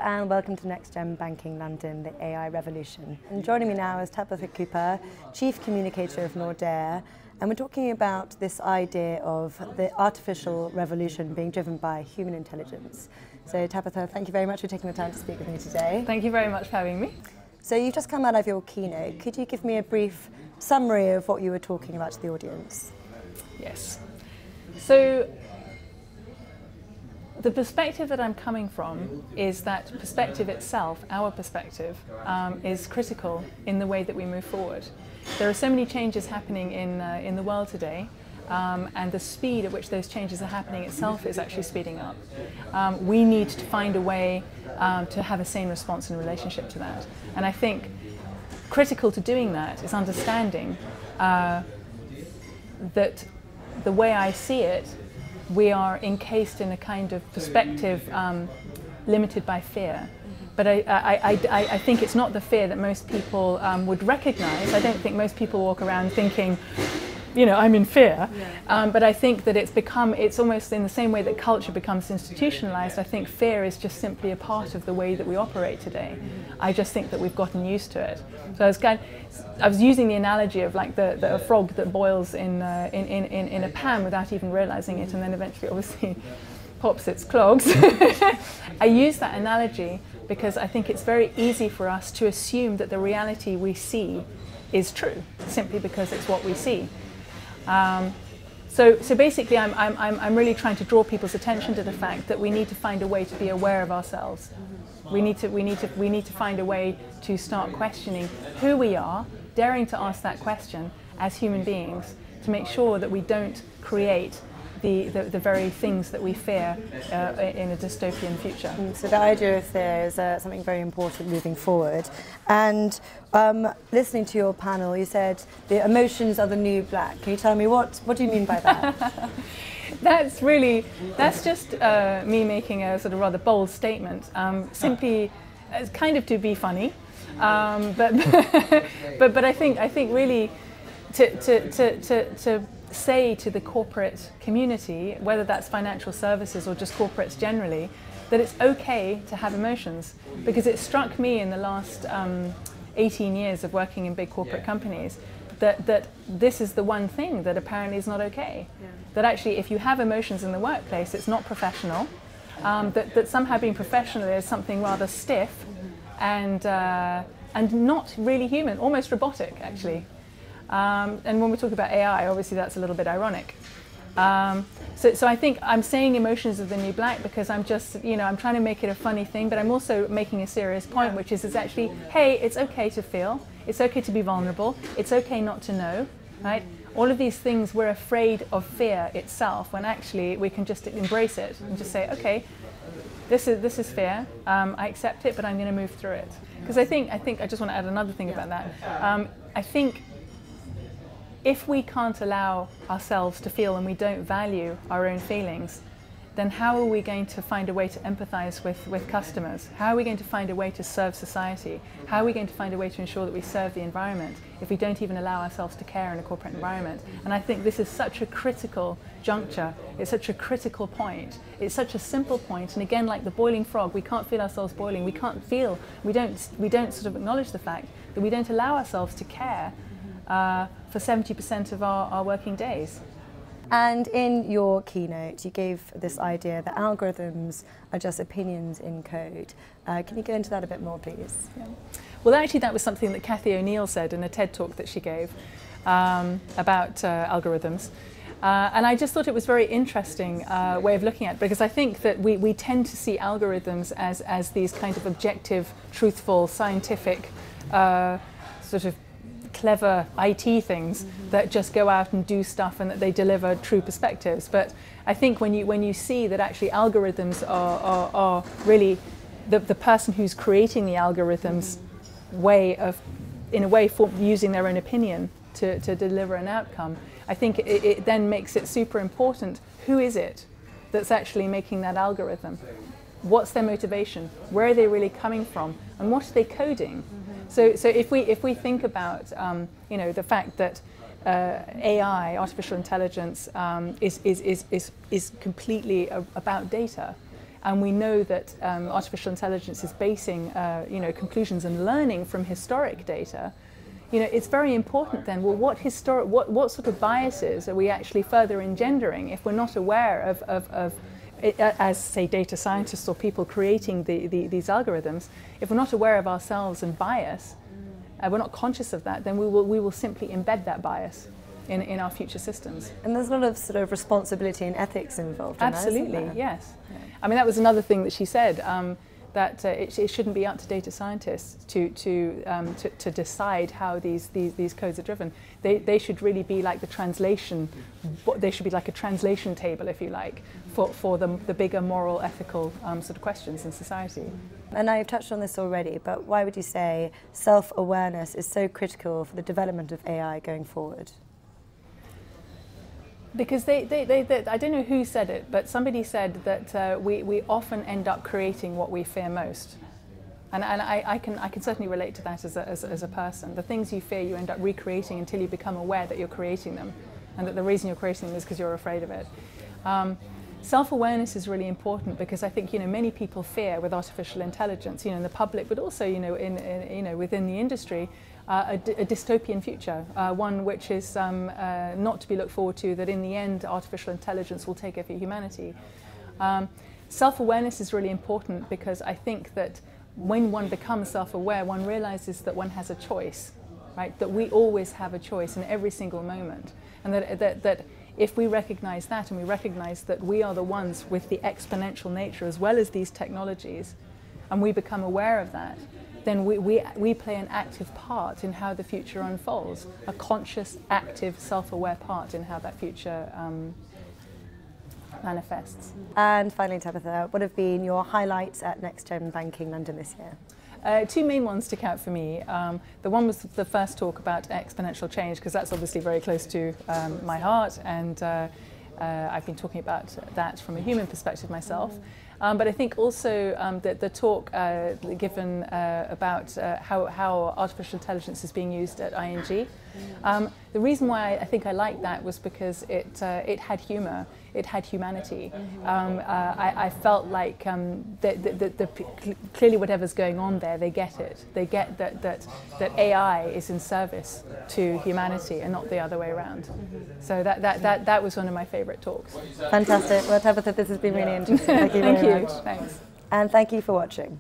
and welcome to NextGen Banking London, the AI revolution. And joining me now is Tabitha Cooper, Chief Communicator of Nordea, and we're talking about this idea of the artificial revolution being driven by human intelligence. So Tabitha, thank you very much for taking the time to speak with me today. Thank you very much for having me. So you've just come out of your keynote. Could you give me a brief summary of what you were talking about to the audience? Yes. So the perspective that I'm coming from is that perspective itself, our perspective, is critical in the way that we move forward. There are so many changes happening in the world today, and the speed at which those changes are happening itself is actually speeding up. We need to find a way to have a sane response in relationship to that. And I think critical to doing that is understanding that the way I see it, we are encased in a kind of perspective limited by fear. But I think it's not the fear that most people would recognize. I don't think most people walk around thinking, you know, I'm in fear. Yeah. But I think that it's almost in the same way that culture becomes institutionalized. I think fear is just simply a part of the way that we operate today. I just think that we've gotten used to it. So I was using the analogy of like the frog that boils in a pan without even realizing it, and then eventually obviously pops its clogs. I use that analogy because I think it's very easy for us to assume that the reality we see is true, simply because it's what we see. So basically, I'm really trying to draw people's attention to the fact that we need to find a way to be aware of ourselves. We need to find a way to start questioning who we are, daring to ask that question as human beings, to make sure that we don't create the very things that we fear in a dystopian future. So the idea of fear is something very important moving forward. And listening to your panel, you said the emotions are the new black. Can you tell me what do you mean by that? That's just me making a sort of rather bold statement, simply as kind of to be funny, but I think really to say to the corporate community, whether that's financial services or just corporates generally, that it's okay to have emotions, because it struck me in the last 18 years of working in big corporate companies that this is the one thing that apparently is not okay. Yeah. That actually if you have emotions in the workplace, it's not professional, that somehow being professional is something rather stiff and not really human, almost robotic actually. And when we talk about AI, obviously that's a little bit ironic. So I think I'm saying emotions are the new black because I'm just, I'm trying to make it a funny thing, but I'm also making a serious point, which is it's actually, hey, it's okay to feel, it's okay to be vulnerable, it's okay not to know, right? All of these things, we're afraid of fear itself, when actually we can just embrace it and just say, okay, this is fear, I accept it, but I'm going to move through it. Because I think I just want to add another thing about that. I think if we can't allow ourselves to feel and we don't value our own feelings, then how are we going to find a way to empathize with customers? How are we going to find a way to serve society? How are we going to find a way to ensure that we serve the environment if we don't even allow ourselves to care in a corporate environment? And I think this is such a critical juncture. It's such a critical point. It's such a simple point. And again, like the boiling frog, we can't feel ourselves boiling. We can't feel, we don't sort of acknowledge the fact that we don't allow ourselves to care for 70% of our working days. And in your keynote, you gave this idea that algorithms are just opinions in code. Can you go into that a bit more, please? Yeah. Well, actually, that was something that Cathy O'Neill said in a TED talk that she gave about algorithms. And I just thought it was a very interesting way of looking at it, because I think that we tend to see algorithms as these kind of objective, truthful, scientific, sort of clever IT things that just go out and do stuff and that they deliver true perspectives. But I think when you see that actually algorithms are really the person who's creating the algorithms way of, in a way, using their own opinion to deliver an outcome, I think it then makes it super important. Who is it that's actually making that algorithm? What's their motivation? Where are they really coming from? And what are they coding? So if we think about the fact that AI, artificial intelligence, is completely about data, and we know that artificial intelligence is basing conclusions and learning from historic data, it's very important then, well, what sort of biases are we actually further engendering if we're not aware of as, say, data scientists or people creating these algorithms, if we're not aware of ourselves and bias, we're not conscious of that, then we will simply embed that bias in our future systems. And there's a lot of sort of responsibility and ethics involved in Absolutely, that, isn't there? yes. Yeah. I mean, that was another thing that she said, that it shouldn't be up to data scientists to decide how these codes are driven. They should really be like the translation. They should be like a translation table, if you like, for the bigger moral, ethical sort of questions in society. And I've touched on this already, but why would you say self-awareness is so critical for the development of AI going forward? Because I don't know who said it, but somebody said that we often end up creating what we fear most. And I can certainly relate to that as a person. The things you fear, you end up recreating until you become aware that you're creating them, and that the reason you're creating them is because you're afraid of it. Self-awareness is really important, because I think many people fear with artificial intelligence, in the public, but also within the industry, a dystopian future, one which is not to be looked forward to, that in the end artificial intelligence will take over humanity. Self-awareness is really important, because I think that when one becomes self-aware, one realizes that one has a choice, right? That we always have a choice in every single moment, and that if we recognize that, and we recognize that we are the ones with the exponential nature as well as these technologies, and we become aware of that, then we play an active part in how the future unfolds, a conscious, active, self-aware part in how that future manifests. And finally, Tabitha, what have been your highlights at NextGen Banking London this year? Two main ones stick out for me. The one was the first talk about exponential change, because that's obviously very close to my heart, and I've been talking about that from a human perspective myself. But I think also the talk given about how artificial intelligence is being used at ING. The reason why I think I liked that was because it had humour, it had humanity. I felt like clearly whatever's going on there, they get it. They get that AI is in service to humanity and not the other way around. So that was one of my favourite talks. Fantastic. Well, Tabitha, this has been really interesting. Thank you very much. Thanks. And thank you for watching.